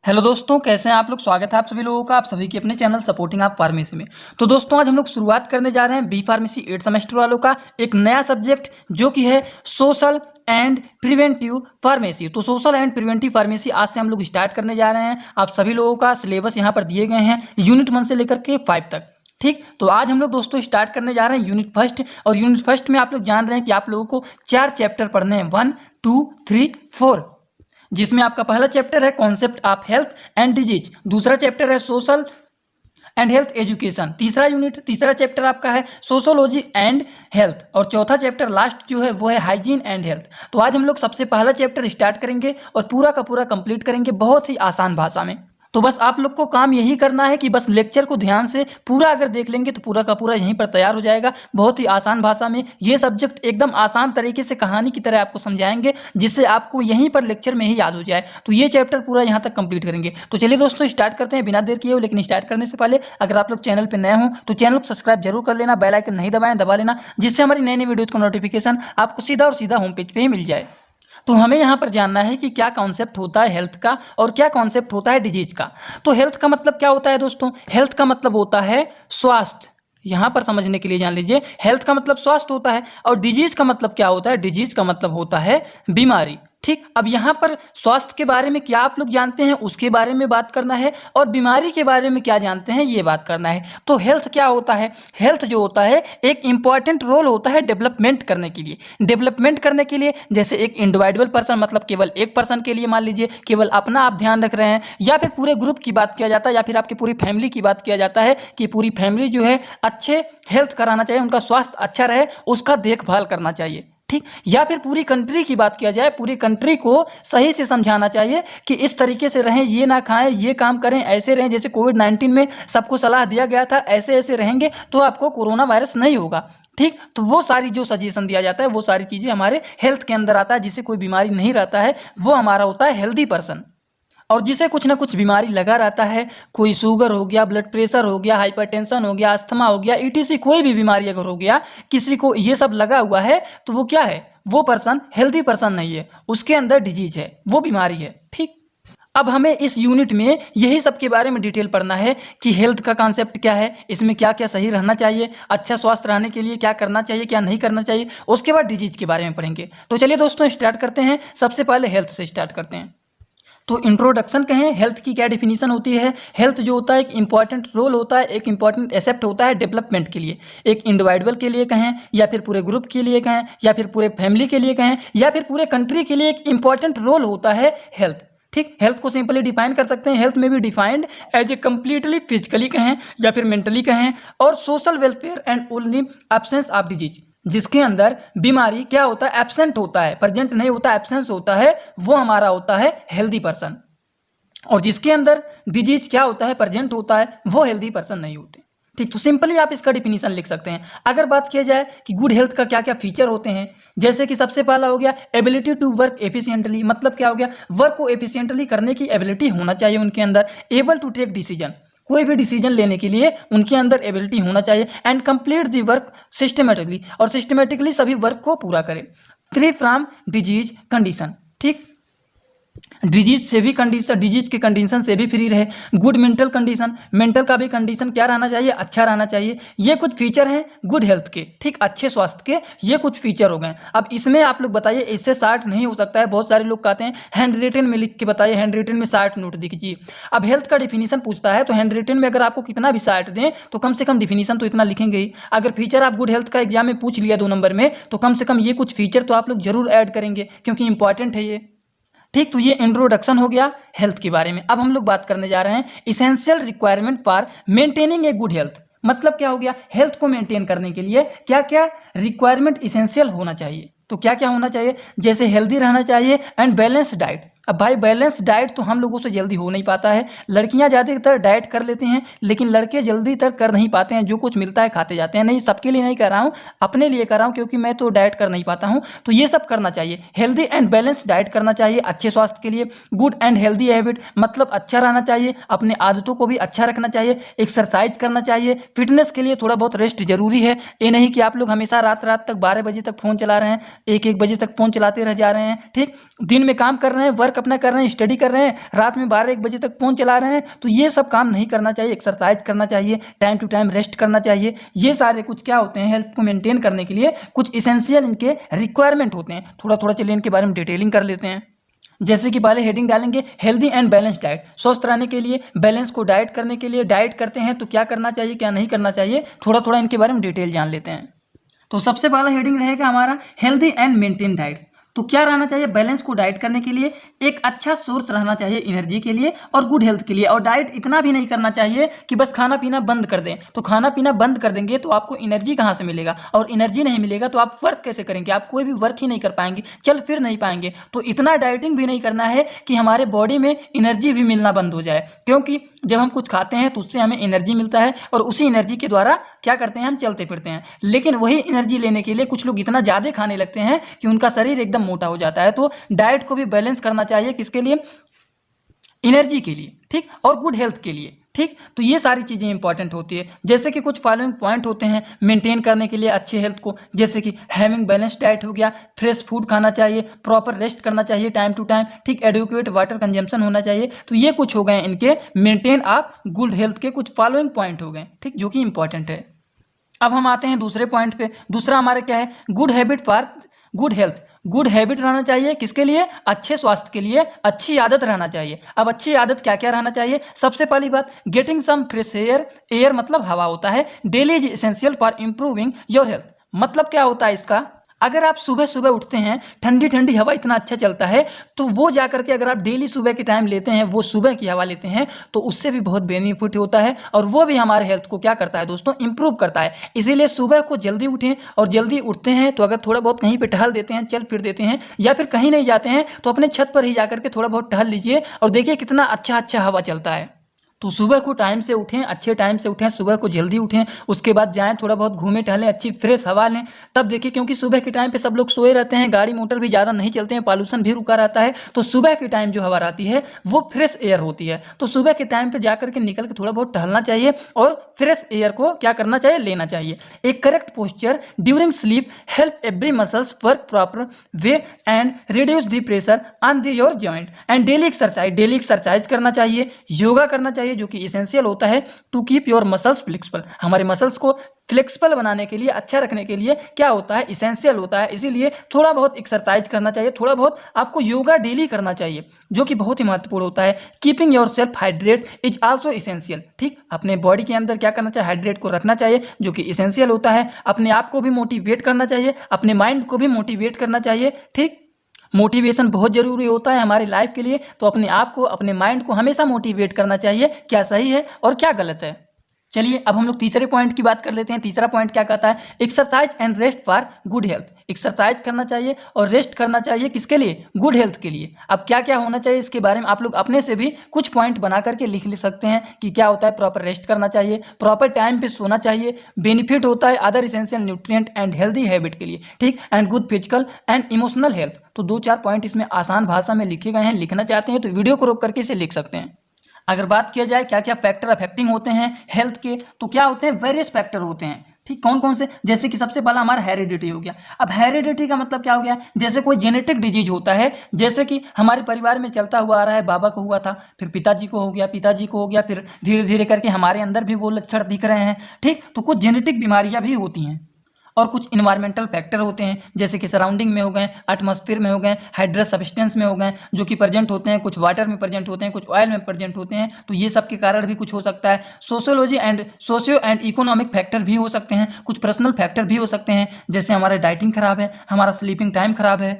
Hello दोस्तों, कैसे हैं आप लोग। स्वागत है आप सभी लोगों का, आप सभी के अपने चैनल सपोर्टिंग आप फार्मेसी में। तो दोस्तों आज हम लोग शुरुआत करने जा रहे हैं बी फार्मेसी 8 सेमेस्टर वालों का एक नया सब्जेक्ट जो कि है सोशल एंड प्रिवेंटिव फार्मेसी। तो सोशल एंड प्रिवेंटिव फार्मेसी आज से हम लोग स्टार्ट करने जा रहे हैं। आप सभी लोगों का सिलेबस यहाँ पर दिए गए हैं यूनिट 1 से लेकर के 5 तक। ठीक, तो आज हम लोग दोस्तों स्टार्ट करने जा रहे हैं यूनिट फर्स्ट। और यूनिट फर्स्ट में आप लोग जान रहे हैं कि आप लोगों को 4 चैप्टर पढ़ने हैं, 1, 2, 3, 4, जिसमें आपका पहला चैप्टर है concept of health and disease, दूसरा चैप्टर है सोशल एंड हेल्थ एजुकेशन, तीसरा चैप्टर आपका है सोशोलॉजी एंड हेल्थ, और चौथा चैप्टर लास्ट जो है वो है हाइजीन एंड हेल्थ। तो आज हम लोग सबसे पहला चैप्टर स्टार्ट करेंगे और पूरा का पूरा कंप्लीट करेंगे बहुत ही आसान भाषा में। तो बस आप लोग को काम यही करना है कि बस लेक्चर को ध्यान से पूरा अगर देख लेंगे तो पूरा का पूरा यहीं पर तैयार हो जाएगा। बहुत ही आसान भाषा में ये सब्जेक्ट एकदम आसान तरीके से कहानी की तरह आपको समझाएंगे, जिससे आपको यहीं पर लेक्चर में ही याद हो जाए। तो ये चैप्टर पूरा यहाँ तक कंप्लीट करेंगे। तो चलिए दोस्तों स्टार्ट करते हैं बिना देर किए हुए। लेकिन स्टार्ट करने से पहले अगर आप लोग चैनल पर नए हो तो चैनल को सब्सक्राइब जरूर कर लेना, बेल आइकन नहीं दबा लेना, जिससे हमारी नई नई वीडियोज़ का नोटिफिकेशन आपको सीधा और सीधा होम पेज पर ही मिल जाए। तो हमें यहाँ पर जानना है कि क्या कॉन्सेप्ट होता है हेल्थ का और क्या कॉन्सेप्ट होता है डिजीज का। तो हेल्थ का मतलब क्या होता है दोस्तों? हेल्थ का मतलब होता है स्वास्थ्य। यहाँ पर समझने के लिए जान लीजिए, हेल्थ का मतलब स्वास्थ्य होता है। और डिजीज का मतलब क्या होता है? डिजीज का मतलब होता है बीमारी। ठीक, अब यहाँ पर स्वास्थ्य के बारे में क्या आप लोग जानते हैं उसके बारे में बात करना है, और बीमारी के बारे में क्या जानते हैं ये बात करना है। तो हेल्थ क्या होता है? हेल्थ जो होता है एक इंपॉर्टेंट रोल होता है डेवलपमेंट करने के लिए। डेवलपमेंट करने के लिए जैसे एक इंडिविजुअल पर्सन, मतलब केवल एक पर्सन के लिए, मान लीजिए केवल अपना आप ध्यान रख रहे हैं, या फिर पूरे ग्रुप की बात किया जाता है, या फिर आपकी पूरी फैमिली की बात किया जाता है कि पूरी फैमिली जो है अच्छे हेल्थ कराना चाहिए, उनका स्वास्थ्य अच्छा रहे, उसका देखभाल करना चाहिए। ठीक, या फिर पूरी कंट्री की बात किया जाए, पूरी कंट्री को सही से समझाना चाहिए कि इस तरीके से रहें, ये ना खाएं, ये काम करें, ऐसे रहें। जैसे कोविड-19 में सबको सलाह दिया गया था ऐसे ऐसे रहेंगे तो आपको कोरोना वायरस नहीं होगा। ठीक, तो वो सारी जो सजेशन दिया जाता है वो सारी चीज़ें हमारे हेल्थ के अंदर आता है। जिसे कोई बीमारी नहीं रहता है वो हमारा होता है हेल्दी पर्सन। और जिसे कुछ ना कुछ बीमारी लगा रहता है, कोई शुगर हो गया, ब्लड प्रेशर हो गया, हाइपरटेंशन हो गया, अस्थमा हो गया, ईटीसी कोई भी बीमारी अगर हो गया, किसी को ये सब लगा हुआ है तो वो क्या है? वो पर्सन हेल्दी पर्सन नहीं है, उसके अंदर डिजीज है, वो बीमारी है। ठीक, अब हमें इस यूनिट में यही सब के बारे में डिटेल पढ़ना है कि हेल्थ का कॉन्सेप्ट क्या है, इसमें क्या क्या सही रहना चाहिए, अच्छा स्वास्थ्य रहने के लिए क्या करना चाहिए, क्या नहीं करना चाहिए। उसके बाद डिजीज के बारे में पढ़ेंगे। तो चलिए दोस्तों स्टार्ट करते हैं। सबसे पहले हेल्थ से स्टार्ट करते हैं। तो इंट्रोडक्शन कहें, हेल्थ की क्या डिफिनीशन होती है? हेल्थ जो होता है एक इंपॉर्टेंट रोल होता है, एक इंपॉर्टेंट एसेप्ट होता है डेवलपमेंट के लिए। एक इंडिविजुअल के लिए कहें, या फिर पूरे ग्रुप के लिए कहें, या फिर पूरे फैमिली के लिए कहें, या फिर पूरे कंट्री के लिए एक इंपॉर्टेंट रोल होता है हेल्थ। ठीक, हेल्थ को सिंपली डिफाइन कर सकते हैं। हेल्थ में भी defined as a completely physically कहें या फिर मेंटली कहें, और social welfare and only absence of disease, जिसके अंदर बीमारी क्या होता है? एब्सेंट होता है, प्रेजेंट नहीं होता, एब्सेंस होता है, वो हमारा होता है हेल्दी पर्सन। और जिसके अंदर डिजीज क्या होता है? प्रेजेंट होता है, वो हेल्दी पर्सन नहीं होते। ठीक, तो सिंपली आप इसका डिफिनीशन लिख सकते हैं। अगर बात किया जाए कि गुड हेल्थ का क्या क्या फीचर होते हैं, जैसे कि सबसे पहला हो गया एबिलिटी टू वर्क एफिशिएंटली। मतलब क्या हो गया? वर्क को एफिशिएंटली करने की एबिलिटी होना चाहिए उनके अंदर। एबल टू टेक डिसीजन, कोई भी डिसीजन लेने के लिए उनके अंदर एबिलिटी होना चाहिए। And complete the work systematically, और सिस्टमेटिकली सभी वर्क को पूरा करे। Free from disease condition. ठीक, डिजीज से भी कंडीशन, डिजीज के कंडीशन से भी फ्री रहे। गुड मेंटल कंडीशन, मेंटल का भी कंडीशन क्या रहना चाहिए? अच्छा रहना चाहिए। ये कुछ फीचर हैं गुड हेल्थ के। ठीक, अच्छे स्वास्थ्य के ये कुछ फीचर हो गए। अब इसमें आप लोग बताइए, इससे शार्ट नहीं हो सकता है। बहुत सारे लोग कहते हैं हैंड रिटन में लिख के बताइए, हैंड रिटन में शार्ट नोट दीजिए। अब हेल्थ का डिफिनीशन पूछता है तो हैंड रिटन में अगर आपको कितना भी शार्ट दें तो कम से कम डिफिनीशन तो इतना लिखेंगे ही। अगर फीचर आप गुड हेल्थ का एग्जाम में पूछ लिया 2 नंबर में, तो कम से कम ये कुछ फीचर तो आप लोग जरूर ऐड करेंगे, क्योंकि इंपॉर्टेंट है ये। ठीक, तो ये इंट्रोडक्शन हो गया हेल्थ के बारे में। अब हम लोग बात करने जा रहे हैं essential requirement for maintaining a good health. मतलब क्या हो गया? हेल्थ को मेंटेन करने के लिए क्या क्या रिक्वायरमेंट इसेंशियल होना चाहिए। तो क्या क्या होना चाहिए? जैसे हेल्दी रहना चाहिए एंड बैलेंस डाइट। अब भाई बैलेंस डाइट तो हम लोगों से जल्दी हो नहीं पाता है। लड़कियां ज़्यादातर डाइट कर लेते हैं, लेकिन लड़के जल्दी तक कर नहीं पाते हैं। जो कुछ मिलता है खाते जाते हैं। नहीं, सबके लिए नहीं कर रहा हूँ, अपने लिए कर रहा हूँ, क्योंकि मैं तो डाइट कर नहीं पाता हूँ। तो ये सब करना चाहिए। हेल्दी एंड बैलेंस डाइट करना चाहिए अच्छे स्वास्थ्य के लिए। गुड एंड हेल्दी हैबिट, मतलब अच्छा रहना चाहिए, अपने आदतों को भी अच्छा रखना चाहिए। एक्सरसाइज करना चाहिए। फिटनेस के लिए थोड़ा बहुत रेस्ट जरूरी है। ये नहीं कि आप लोग हमेशा रात रात तक 12 बजे तक फ़ोन चला रहे हैं, 1-1 बजे तक फ़ोन चलाते रह जा रहे हैं। ठीक, दिन में काम कर रहे हैं, वर्क वर्क अपना कर रहे हैं, स्टडी कर रहे हैं, रात में 12-1 बजे तक फ़ोन चला रहे हैं, तो ये सब काम नहीं करना चाहिए। एक्सरसाइज करना चाहिए, टाइम टू टाइम रेस्ट करना चाहिए। ये सारे कुछ क्या होते हैं, हेल्थ को मेंटेन करने के लिए कुछ इसेंशियल इनके रिक्वायरमेंट होते हैं। थोड़ा थोड़ा चलिए इनके बारे में डिटेलिंग कर लेते हैं। जैसे कि पहले हेडिंग डालेंगे हेल्दी एंड बैलेंस डाइट। स्वस्थ रहने के लिए, बैलेंस को डाइट करने के लिए, डाइट करते हैं तो क्या करना चाहिए, क्या नहीं करना चाहिए, थोड़ा थोड़ा इनके बारे में डिटेल जान लेते हैं। तो सबसे पहला हेडिंग रहेगा हमारा हेल्दी एंड मेंटेन डाइट। तो क्या रहना चाहिए, बैलेंस को डाइट करने के लिए एक अच्छा सोर्स रहना चाहिए एनर्जी के लिए और गुड हेल्थ के लिए। और डाइट इतना भी नहीं करना चाहिए कि बस खाना पीना बंद कर दें। तो खाना पीना बंद कर देंगे तो आपको एनर्जी कहाँ से मिलेगा, और एनर्जी नहीं मिलेगा तो आप वर्क कैसे करेंगे, आप कोई भी वर्क ही नहीं कर पाएंगे, चल फिर नहीं पाएंगे। तो इतना डाइटिंग भी नहीं करना है कि हमारे बॉडी में एनर्जी भी मिलना बंद हो जाए, क्योंकि जब हम कुछ खाते हैं तो उससे हमें एनर्जी मिलता है और उसी एनर्जी के द्वारा क्या करते हैं, हम चलते फिरते हैं। लेकिन वही एनर्जी लेने के लिए कुछ लोग इतना ज़्यादा खाने लगते हैं कि उनका शरीर एकदम मोटा हो जाता है। तो डाइट को भी बैलेंस करना चाहिए, किसके लिए, एनर्जी के लिए, ठीक, और गुड हेल्थ के लिए, ठीक। तो ये सारी चीज़ें इंपॉर्टेंट होती है। जैसे कि कुछ फॉलोइंग पॉइंट होते हैं मेंटेन करने के लिए अच्छे हेल्थ को, जैसे कि हैविंग बैलेंस डाइट हो गया, फ्रेश फूड खाना चाहिए, प्रॉपर रेस्ट करना चाहिए टाइम टू टाइम, ठीक, एडुकेट वाटर कंजम्पशन होना चाहिए। तो ये कुछ हो गए इनके मेंटेन आप गुड हेल्थ के कुछ फॉलोइंग पॉइंट हो गए, ठीक, जो कि इंपॉर्टेंट है। अब हम आते हैं दूसरे पॉइंट पे। दूसरा हमारा क्या है, good habit for good health. Good habit रहना चाहिए किसके लिए, अच्छे स्वास्थ्य के लिए, अच्छी आदत रहना चाहिए। अब अच्छी आदत क्या क्या रहना चाहिए, सबसे पहली बात getting some fresh air. Air मतलब हवा होता है। Daily is essential for improving your health. मतलब क्या होता है इसका, अगर आप सुबह सुबह उठते हैं, ठंडी ठंडी हवा इतना अच्छा चलता है, तो वो जा करके अगर आप डेली सुबह के टाइम लेते हैं, वो सुबह की हवा लेते हैं, तो उससे भी बहुत बेनिफिट होता है और वो भी हमारे हेल्थ को क्या करता है दोस्तों, इंप्रूव करता है। इसीलिए सुबह को जल्दी उठें, और जल्दी उठते हैं तो अगर थोड़ा बहुत कहीं पे टहल देते हैं, चल फिर देते हैं, या फिर कहीं नहीं जाते हैं तो अपने छत पर ही जा करके थोड़ा बहुत टहल लीजिए और देखिए कितना अच्छा अच्छा हवा चलता है। तो सुबह को टाइम से उठें, अच्छे टाइम से उठें, सुबह को जल्दी उठें, उसके बाद जाएं थोड़ा बहुत घूमें टहलें, अच्छी फ्रेश हवा लें, तब देखिए, क्योंकि सुबह के टाइम पे सब लोग सोए रहते हैं, गाड़ी मोटर भी ज़्यादा नहीं चलते हैं, पॉल्यूशन भी रुका रहता है। तो सुबह के टाइम जो हवा आती है वो फ्रेश एयर होती है। तो सुबह के टाइम पर जा करके निकल के थोड़ा बहुत टहलना चाहिए और फ्रेश एयर को क्या करना चाहिए, लेना चाहिए। एक correct posture during sleep help every muscles work proper way and reduce the pressure on the your joint. And daily exercise करना चाहिए, योगा करना चाहिए, जो कि एसेंशियल होता है to keep your muscles flexible. हमारे मसल्स को फ्लेक्सिबल बनाने के लिए, अच्छा रखने के लिए क्या होता है, इसेंशियल होता है। इसीलिए थोड़ा बहुत एक्सरसाइज करना चाहिए, थोड़ा बहुत आपको योगा डेली करना चाहिए, जो कि बहुत ही महत्वपूर्ण होता है। Keeping your self hydrate is also essential, ठीक, अपने बॉडी के अंदर क्या करना चाहिए, हाइड्रेट को रखना चाहिए, जो कि इसेंशियल होता है। अपने आप को भी मोटिवेट करना चाहिए, अपने माइंड को भी मोटिवेट करना चाहिए, ठीक। मोटिवेशन बहुत ज़रूरी होता है हमारी लाइफ के लिए। तो अपने आप को, अपने माइंड को हमेशा मोटिवेट करना चाहिए, क्या सही है और क्या गलत है। चलिए अब हम लोग तीसरे पॉइंट की बात कर लेते हैं। तीसरा पॉइंट क्या कहता है, exercise and rest for good health. Exercise करना चाहिए और रेस्ट करना चाहिए, किसके लिए, गुड हेल्थ के लिए। अब क्या क्या होना चाहिए इसके बारे में आप लोग अपने से भी कुछ पॉइंट बना करके लिख ले सकते हैं कि क्या होता है। प्रॉपर रेस्ट करना चाहिए, प्रॉपर टाइम पे सोना चाहिए, बेनिफिट होता है other essential nutrient and healthy habit के लिए, ठीक, and good physical and emotional health. तो 2-4 पॉइंट इसमें आसान भाषा में लिखे गए हैं, लिखना चाहते हैं तो वीडियो को रोक करके इसे लिख सकते हैं। अगर बात किया जाए क्या क्या फैक्टर अफेक्टिंग होते हैं हेल्थ के, तो क्या होते हैं, वेरियस फैक्टर होते हैं, ठीक। कौन कौन से, जैसे कि सबसे पहला हमारा हेरिडिटी हो गया। अब हेरिडिटी का मतलब क्या हो गया, जैसे कोई जेनेटिक डिजीज होता है, जैसे कि हमारे परिवार में चलता हुआ आ रहा है, बाबा को हुआ था, फिर पिताजी को हो गया, पिताजी को हो गया, फिर धीरे धीरे करके हमारे अंदर भी वो लक्षण दिख रहे हैं, ठीक। तो कुछ जेनेटिक बीमारियां भी होती हैं। और कुछ इन्वायरमेंटल फैक्टर होते हैं, जैसे कि सराउंडिंग में हो गए, एटमॉस्फेयर में हो गए, हाइड्रस सब्सटेंस में हो गए, जो कि प्रेजेंट होते हैं, कुछ वाटर में प्रेजेंट होते हैं, कुछ ऑयल में प्रेजेंट होते हैं। तो ये सब के कारण भी कुछ हो सकता है। सोशियो एंड इकोनॉमिक फैक्टर भी हो सकते हैं, कुछ पर्सनल फैक्टर भी हो सकते हैं, जैसे हमारा डाइटिंग खराब है, हमारा स्लीपिंग टाइम खराब है,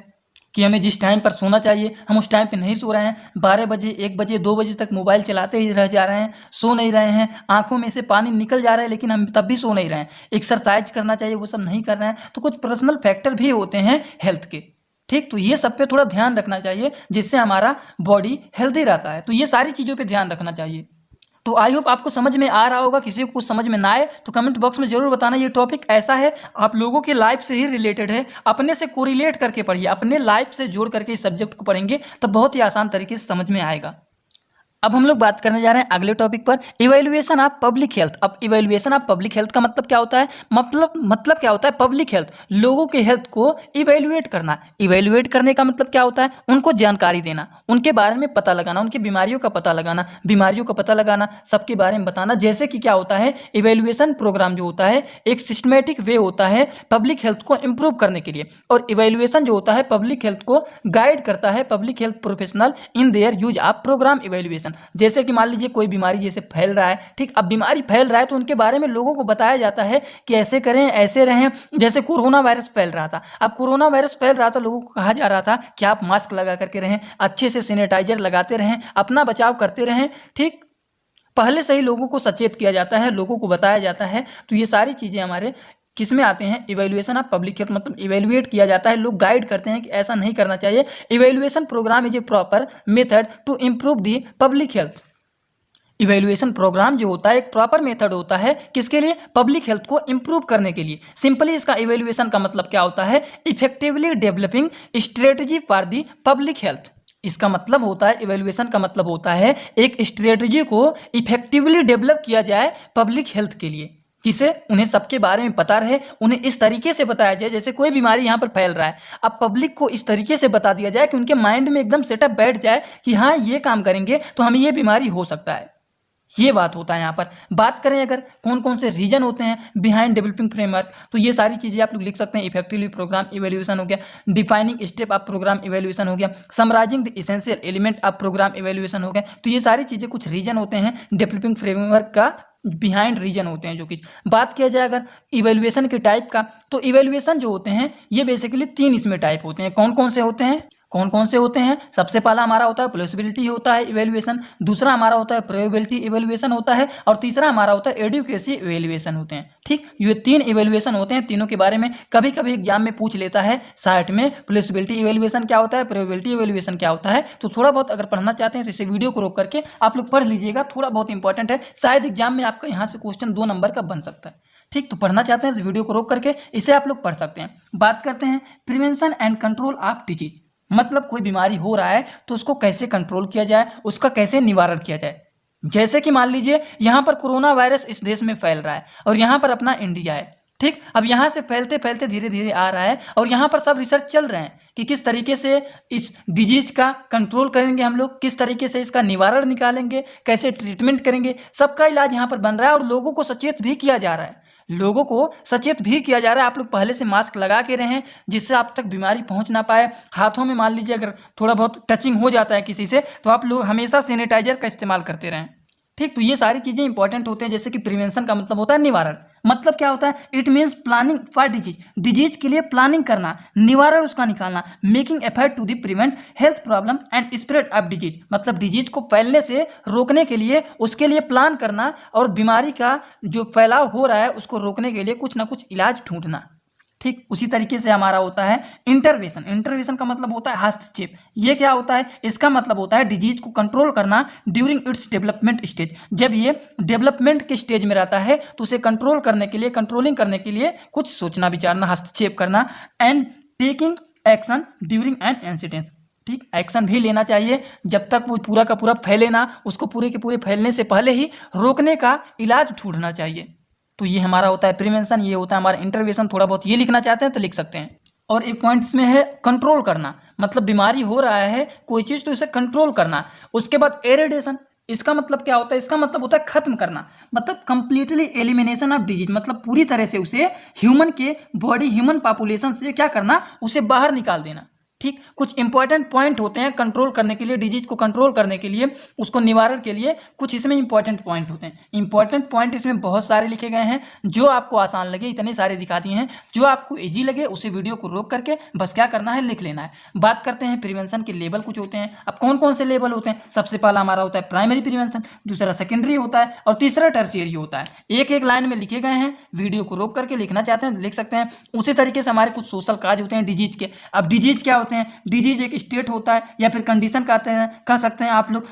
कि हमें जिस टाइम पर सोना चाहिए हम उस टाइम पे नहीं सो रहे हैं, 12 बजे 1 बजे 2 बजे तक मोबाइल चलाते ही रह जा रहे हैं, सो नहीं रहे हैं, आंखों में से पानी निकल जा रहा है, लेकिन हम तब भी सो नहीं रहे हैं। एक्सरसाइज करना चाहिए, वो सब नहीं कर रहे हैं। तो कुछ पर्सनल फैक्टर भी होते हैं हेल्थ के, ठीक। तो ये सब पे थोड़ा ध्यान रखना चाहिए, जिससे हमारा बॉडी हेल्दी रहता है। तो ये सारी चीज़ों पर ध्यान रखना चाहिए। तो आई होप आपको समझ में आ रहा होगा। किसी को कुछ समझ में ना आए तो कमेंट बॉक्स में जरूर बताना। ये टॉपिक ऐसा है, आप लोगों के लाइफ से ही रिलेटेड है, अपने से कोरिलेट करके पढ़िए, अपने लाइफ से जोड़ करके इस सब्जेक्ट को पढ़ेंगे तब बहुत ही आसान तरीके से समझ में आएगा। अब हम लोग बात करने जा रहे हैं अगले टॉपिक पर, इवैल्यूएशन ऑफ पब्लिक हेल्थ। अब इवैल्यूएशन ऑफ पब्लिक हेल्थ का मतलब क्या होता है? मतलब क्या होता है? पब्लिक हेल्थ, लोगों के हेल्थ को इवैल्यूएट करना। इवैल्यूएट करने का मतलब क्या होता है? उनको जानकारी देना, उनके बारे में पता लगाना, उनकी बीमारियों का पता लगाना, सबके बारे में बताना। जैसे कि क्या होता है, इवैल्यूएशन प्रोग्राम जो होता है एक सिस्टमेटिक वे होता है पब्लिक हेल्थ को इम्प्रूव करने के लिए, और इवैल्यूएशन जो होता है पब्लिक हेल्थ को गाइड करता है public health professional in their use of program evaluation. जैसे कि मान लीजिए कोई बीमारी जैसे फैल रहा है, ठीक, अब बीमारी फैल रहा है तो उनके बारे में लोगों को बताया जाता है कि ऐसे करें, ऐसे रहें। जैसे कोरोना वायरस फैल रहा था, अब कोरोना वायरस फैल रहा था, लोगों को कहा जा रहा था कि आप मास्क लगा करके रहें, अच्छे से सैनिटाइजर लगाते रहें, अपना बचाव करते रहें, ठीक। पहले से ही लोगों को सचेत किया जाता है, लोगों को बताया जाता है। तो ये सारी चीज़ें हमारे किसमें आते हैं? इवैल्यूएशन ऑफ पब्लिक हेल्थ, मतलब इवैल्यूएट किया जाता है, लोग गाइड करते हैं कि ऐसा नहीं करना चाहिए। Evaluation program is a proper method to improve the public health. Evaluation program जो होता है एक प्रॉपर मेथड होता है, किसके लिए? पब्लिक हेल्थ को इंप्रूव करने के लिए। सिंपली इसका इवैल्यूएशन का मतलब क्या होता है? Effectively developing strategy for the public health. इसका मतलब होता है, इवैल्यूएशन का मतलब होता है एक स्ट्रेटजी को इफेक्टिवली डेवलप किया जाए पब्लिक हेल्थ के लिए, जिसे उन्हें सबके बारे में पता रहे, उन्हें इस तरीके से बताया जाए। जैसे कोई बीमारी यहाँ पर फैल रहा है, अब पब्लिक को इस तरीके से बता दिया जाए कि उनके माइंड में एकदम सेटअप बैठ जाए कि हाँ ये काम करेंगे तो हमें ये बीमारी हो सकता है। ये बात होता है यहाँ पर। बात करें अगर कौन कौन से रीजन होते हैं बिहाइंड डेवलपिंग फ्रेमवर्क, तो ये सारी चीज़ें आप लोग लिख सकते हैं। इफेक्टिवली प्रोग्राम इवैल्यूएशन हो गया, defining step of program evaluation हो गया, summarising the essential element of program evaluation हो गया। तो ये सारी चीज़ें कुछ रीजन होते हैं डेवलपिंग फ्रेमवर्क का, बिहाइंड रीजन होते हैं। जो कि बात किया जाए अगर इवैल्यूएशन के टाइप का, तो इवैल्यूएशन जो होते हैं ये बेसिकली 3 इसमें टाइप होते हैं। कौन कौन से होते हैं? सबसे पहला हमारा होता है प्लॉसिबिलिटी होता है इवैल्यूएशन, दूसरा हमारा होता है प्रोबेबिलिटी इवैल्यूएशन होता है, और तीसरा हमारा होता है एडुकेसी इवैल्यूएशन होते हैं, ठीक। ये 3 इवैल्यूएशन होते हैं। तीनों के बारे में कभी कभी एग्जाम में पूछ लेता है साइट में, प्लॉसिबिलिटी इवैल्यूएशन क्या होता है, प्रोबेबिलिटी इवैल्यूएशन क्या होता है। तो थोड़ा बहुत अगर पढ़ना चाहते हैं तो इसे वीडियो को रोक करके आप लोग पढ़ लीजिएगा, थोड़ा बहुत इंपॉर्टेंट है, शायद एग्जाम में आपका यहाँ से क्वेश्चन 2 नंबर का बन सकता है, ठीक। तो पढ़ना चाहते हैं इस वीडियो को रोक करके इसे आप लोग पढ़ सकते हैं। बात करते हैं prevention and control of disease, मतलब कोई बीमारी हो रहा है तो उसको कैसे कंट्रोल किया जाए, उसका कैसे निवारण किया जाए। जैसे कि मान लीजिए यहाँ पर कोरोना वायरस इस देश में फैल रहा है और यहाँ पर अपना इंडिया है, ठीक। अब यहाँ से फैलते फैलते धीरे धीरे आ रहा है और यहाँ पर सब रिसर्च चल रहे हैं कि किस तरीके से इस डिजीज का कंट्रोल करेंगे हम लोग, किस तरीके से इसका निवारण निकालेंगे, कैसे ट्रीटमेंट करेंगे, सबका इलाज यहाँ पर बन रहा है और लोगों को सचेत भी किया जा रहा है। आप लोग पहले से मास्क लगा के रहें जिससे आप तक बीमारी पहुंच ना पाए। हाथों में मान लीजिए अगर थोड़ा बहुत टचिंग हो जाता है किसी से तो आप लोग हमेशा सैनिटाइजर का इस्तेमाल करते रहें, ठीक। तो ये सारी चीज़ें इंपॉर्टेंट होते हैं। जैसे कि प्रिवेंशन का मतलब होता है निवारण, मतलब क्या होता है? It means planning for disease के लिए प्लानिंग करना, निवारण उसका निकालना। Making effort to the prevent health problem and spread of disease, मतलब डिजीज को फैलने से रोकने के लिए उसके लिए प्लान करना और बीमारी का जो फैलाव हो रहा है उसको रोकने के लिए कुछ ना कुछ इलाज ढूंढना, ठीक। उसी तरीके से हमारा होता है इंटरवेंशन का मतलब होता है हस्तक्षेप। ये क्या होता है? इसका मतलब होता है डिजीज को कंट्रोल करना ड्यूरिंग इट्स डेवलपमेंट स्टेज। जब ये डेवलपमेंट के स्टेज में रहता है तो उसे कंट्रोल करने के लिए, कंट्रोलिंग करने के लिए कुछ सोचना विचारना, हस्तक्षेप करना। And taking action during an incident, ठीक। एक्शन भी लेना चाहिए जब तक वो पूरा का पूरा फैले ना, उसको पूरे के पूरे फैलने से पहले ही रोकने का इलाज ढूंढना चाहिए। तो ये हमारा होता है प्रिवेंशन, ये होता है हमारा इंटरवेंशन। थोड़ा बहुत ये लिखना चाहते हैं तो लिख सकते हैं। और एक पॉइंट इसमें है कंट्रोल करना, मतलब बीमारी हो रहा है कोई चीज़ तो इसे कंट्रोल करना। उसके बाद एरेडेशन, इसका मतलब क्या होता है? इसका मतलब होता है खत्म करना, मतलब कंप्लीटली एलिमिनेशन ऑफ डिजीज, मतलब पूरी तरह से उसे ह्यूमन के बॉडी, ह्यूमन पॉपुलेशन से क्या करना, उसे बाहर निकाल देना, ठीक। कुछ इंपॉर्टेंट पॉइंट होते हैं कंट्रोल करने के लिए, डिजीज को कंट्रोल करने के लिए, उसको निवारण के लिए कुछ इसमें इंपॉर्टेंट पॉइंट होते हैं। इंपॉर्टेंट पॉइंट इसमें बहुत सारे लिखे गए हैं, जो आपको आसान लगे इतने सारे दिखा दिए हैं, जो आपको इजी लगे उसे वीडियो को रोक करके बस क्या करना है, लिख लेना है। बात करते हैं प्रिवेंशन के लेवल कुछ होते हैं। अब कौन कौन से लेवल होते हैं? सबसे पहला हमारा होता है प्राइमरी प्रिवेंशन, दूसरा सेकेंडरी होता है और तीसरा टर्शियरी होता है। एक एक लाइन में लिखे गए हैं, वीडियो को रोक करके लिखना चाहते हैं लिख सकते हैं। उसी तरीके से हमारे कुछ सोशल काज होते हैं डिजीज के। अब डिजीज क्या होते हैं? डिजीज एक स्टेट होता है या फिर कंडीशन कहते हैं, कह सकते हैं आप लोग।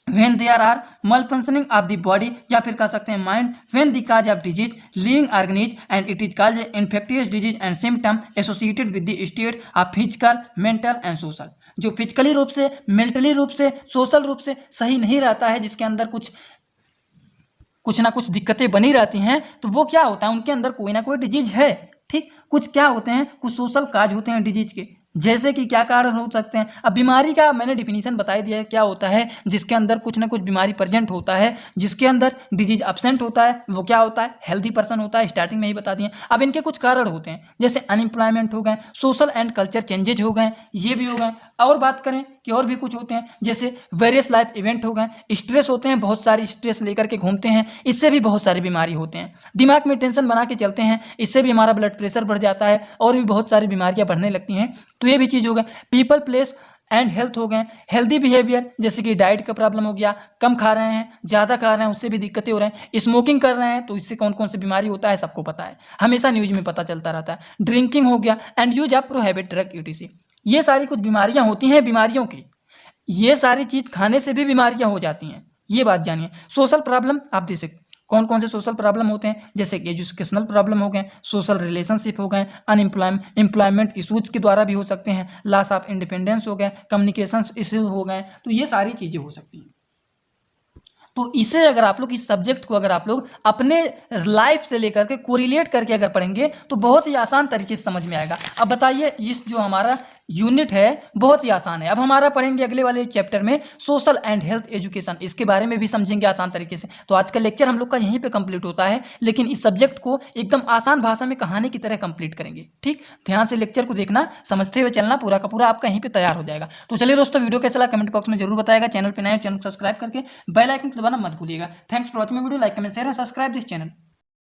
When there are malfunctioning of the body, या फिर कह सकते हैं mind, when the cause of disease living organism and it is called infectious disease and symptom associated with the state of physical mental and social. जो physically रूप से, mentally रूप से, सोशल रूप से सही नहीं रहता है, जिसके अंदर कुछ ना कुछ दिक्कतें बनी रहती हैं, तो वो क्या होता है, उनके अंदर कोई ना कोई डिजीज है। ठीक, कुछ क्या होते हैं, कुछ सोशल काज होते हैं डिजीज के, जैसे कि क्या कारण हो सकते हैं। अब बीमारी का मैंने डिफिनीशन बता दिया है, क्या होता है, जिसके अंदर कुछ ना कुछ बीमारी प्रेजेंट होता है, जिसके अंदर डिजीज एब्सेंट होता है, वो क्या होता है, हेल्दी पर्सन होता है। स्टार्टिंग में ही बता दिए। अब इनके कुछ कारण होते हैं, जैसे अनएम्प्लॉयमेंट हो गए, सोशल एंड कल्चर चेंजेज हो गए, ये भी हो गए। और बात करें कि और भी कुछ होते हैं, जैसे वेरियस लाइफ इवेंट हो गए, स्ट्रेस होते हैं, बहुत सारी स्ट्रेस लेकर के घूमते हैं, इससे भी बहुत सारी बीमारी होते हैं। दिमाग में टेंशन बना के चलते हैं, इससे भी हमारा ब्लड प्रेशर बढ़ जाता है, और भी बहुत सारी बीमारियां बढ़ने लगती हैं, तो ये भी चीज़ हो गए। पीपल, प्लेस एंड हेल्थ हो गए। हेल्दी बिहेवियर, जैसे कि डाइट का प्रॉब्लम हो गया, कम खा रहे हैं, ज़्यादा खा रहे हैं, उससे भी दिक्कतें हो रहे हैं। स्मोकिंग कर रहे हैं, तो इससे कौन कौन सी बीमारी होता है सबको पता है, हमेशा न्यूज में पता चलता रहता है। ड्रिंकिंग हो गया and use of prohibited drug UTC, ये सारी कुछ बीमारियां होती हैं बीमारियों की। ये सारी चीज़ खाने से भी बीमारियां हो जाती हैं, ये बात जानिए। सोशल प्रॉब्लम आप देख सकते, कौन कौन से सोशल प्रॉब्लम होते हैं, जैसे कि एजुकेशनल प्रॉब्लम हो गए, सोशल रिलेशनशिप हो गए, एम्प्लॉयमेंट इशूज के द्वारा भी हो सकते हैं, लॉस ऑफ इंडिपेंडेंस हो गए, कम्युनिकेशन इशू हो गए, तो ये सारी चीज़ें हो सकती हैं। तो इसे अगर आप लोग, इस सब्जेक्ट को अगर आप लोग अपने लाइफ से लेकर के कोरिलेट करके अगर पढ़ेंगे, तो बहुत ही आसान तरीके से समझ में आएगा। अब बताइए, इस जो हमारा यूनिट है बहुत ही आसान है। अब हमारा पढ़ेंगे अगले वाले चैप्टर में सोशल एंड हेल्थ एजुकेशन, इसके बारे में भी समझेंगे आसान तरीके से। तो आज का लेक्चर हम लोग का यहीं पे कंप्लीट होता है, लेकिन इस सब्जेक्ट को एकदम आसान भाषा में कहानी की तरह कंप्लीट करेंगे। ठीक, ध्यान से लेक्चर को देखना, समझते हुए चलना, पूरा का पूरा आपका यहीं पे तैयार हो जाएगा। तो चलिए दोस्तों, वीडियो कैसा लगा कमेंट बॉक्स में जरूर बताएगा। चैनल पर नए हो, चैनल को सब्सक्राइब करके बेल आइकन को दबाना मत भूलिएगा। Thanks for watching video, like comment share and subscribe this channel.